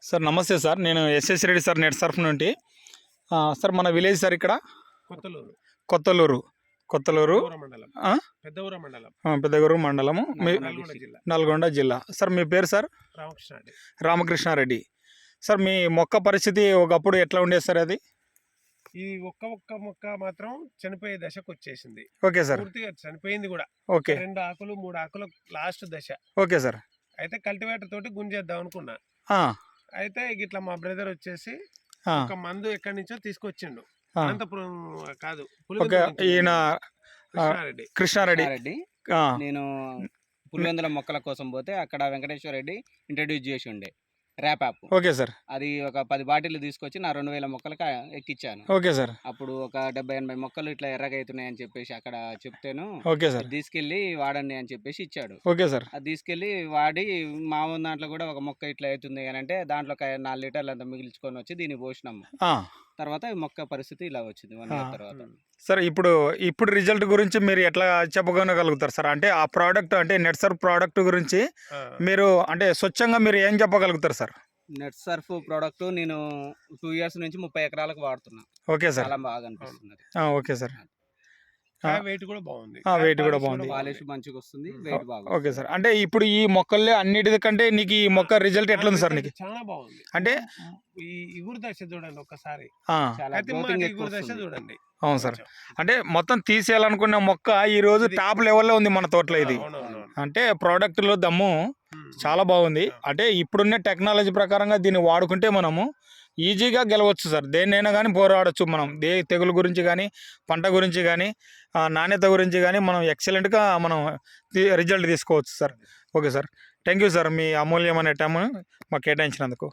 Sir నమస్తే sir, నేను SS Reddy sir, net surf నుండి. సార్ మన విలేజ్ సార్ ఇక్కడ కొత్తలూరు కొత్తలూరు కొత్తలూరు మండలం ఆ? పెద్దవరం మండలం పెద్దగూరు మండలము, నల్గొండ జిల్లా నల్గొండ జిల్లా. సార్ మీ పేరు సార్? రామకృష్ణ రామకృష్ణారెడ్డి. సార్ మీ మొక్క పరిస్థితి ఒకప్పుడు ఎట్లా ఉండేది సార్? అది ఈ ఒక్క మొక్క మాత్రం చనిపోయే దశకు వచ్చేసింది. Okay sir. పూర్తిగా చనిపోయింది కూడా. ఓకే. 2 ఆకులు 3 ఆకులు లాస్ట్ దశ. Okay sir. అయితే కల్టివేటర్ తోటి గుంజేద్దాం అనుకున్నా. అయితే ఇట్లా మా బ్రదర్ వచ్చేసి ఒక మందు ఎక్కడి నుంచో తీసుకొచ్చిండు. అనంతపురం కాదు, ఓకే. ఈయన కృష్ణారెడ్డి. నేను పులివెందుల మొక్కల కోసం పోతే అక్కడ వెంకటేశ్వర రెడ్డి ఇంట్రడ్యూస్ చేసి ఉండే ర్యాప్ యాప్. Okay sir. అది ఒక 10 బాటిల్ తీసుకొచ్చి నా 2000 మొక్కలకు ఎక్కిచ్చాను. Okay sir. అప్పుడు ఒక 70-80 మొక్కలు ఇట్లా ఎర్రగా అవుతున్నాయి అని చెప్పేసి అక్కడ చెప్తేను ఓకే సార్ తీసుకెళ్ళి వాడండి అని చెప్పేసి ఇచ్చాడు. Okay sir. అది తీసుకెళ్ళి వాడి మా దాంట్లో కూడా ఒక మొక్క ఇట్లా అవుతుంది అని అంటే దాంట్లో ఒక 4 లీటర్లు అంతా మిగిల్చుకొని వచ్చి దీన్ని పోసినాము. తర్వాత మొక్క పరిస్థితి ఇలా వచ్చింది 1 ఇయర్ తర్వాత. సార్ ఇప్పుడు రిజల్ట్ గురించి మీరు ఎట్లా చెప్పగలుగుతారు సార్? అంటే ఆ ప్రోడక్ట్, అంటే నెట్ సర్ఫ్ ప్రోడక్ట్ గురించి మీరు అంటే స్వచ్ఛంగా మీరు ఏం చెప్పగలుగుతారు సార్? నెట్ సర్ఫ్ ప్రోడక్ట్ నేను 2 ఇయర్స్ నుంచి 30 ఎకరాలకు వాడుతున్నా. Okay sir. చాలా బాగా అనిపిస్తుంది. Okay sir. వెయిట్ కూడా బాగుంది. వెయిట్ కూడా బాగుంది. పాలిష్ మంచిగా వస్తుంది, వెయిట్ బాగా. Okay sir. అంటే ఇప్పుడు ఈ మొక్కల్లో అన్నిటికంటే నీకు ఈ మొక్క రిజల్ట్ ఎట్లుంది సార్? నీకు చాలా బాగుంది. అంటే ఈ ఇగురు దశ చూడండి ఒక్కసారి. ఇగురు దశ చూడండి. అవును సార్. అంటే మొత్తం తీసేయాలనుకున్న మొక్క ఈ రోజు టాప్ లెవెల్లో ఉంది మన తోటలో. ఇది అంటే ప్రోడక్ట్ లో దమ్ము చాలా బాగుంది. అంటే ఇప్పుడున్న టెక్నాలజీ ప్రకారంగా దీన్ని వాడుకుంటే మనము ఈజీగా గెలవచ్చు సార్. దేన్నైనా కానీ పోరాడచ్చు మనం. తెగులు గురించి కానీ, పంట గురించి కానీ, నాణ్యత గురించి కానీ మనం ఎక్సలెంట్గా మనం రిజల్ట్ తీసుకోవచ్చు sir. Okay sir, thank you sir. మీ అమూల్యమైన టైం మాకు కేటాయించినందుకు.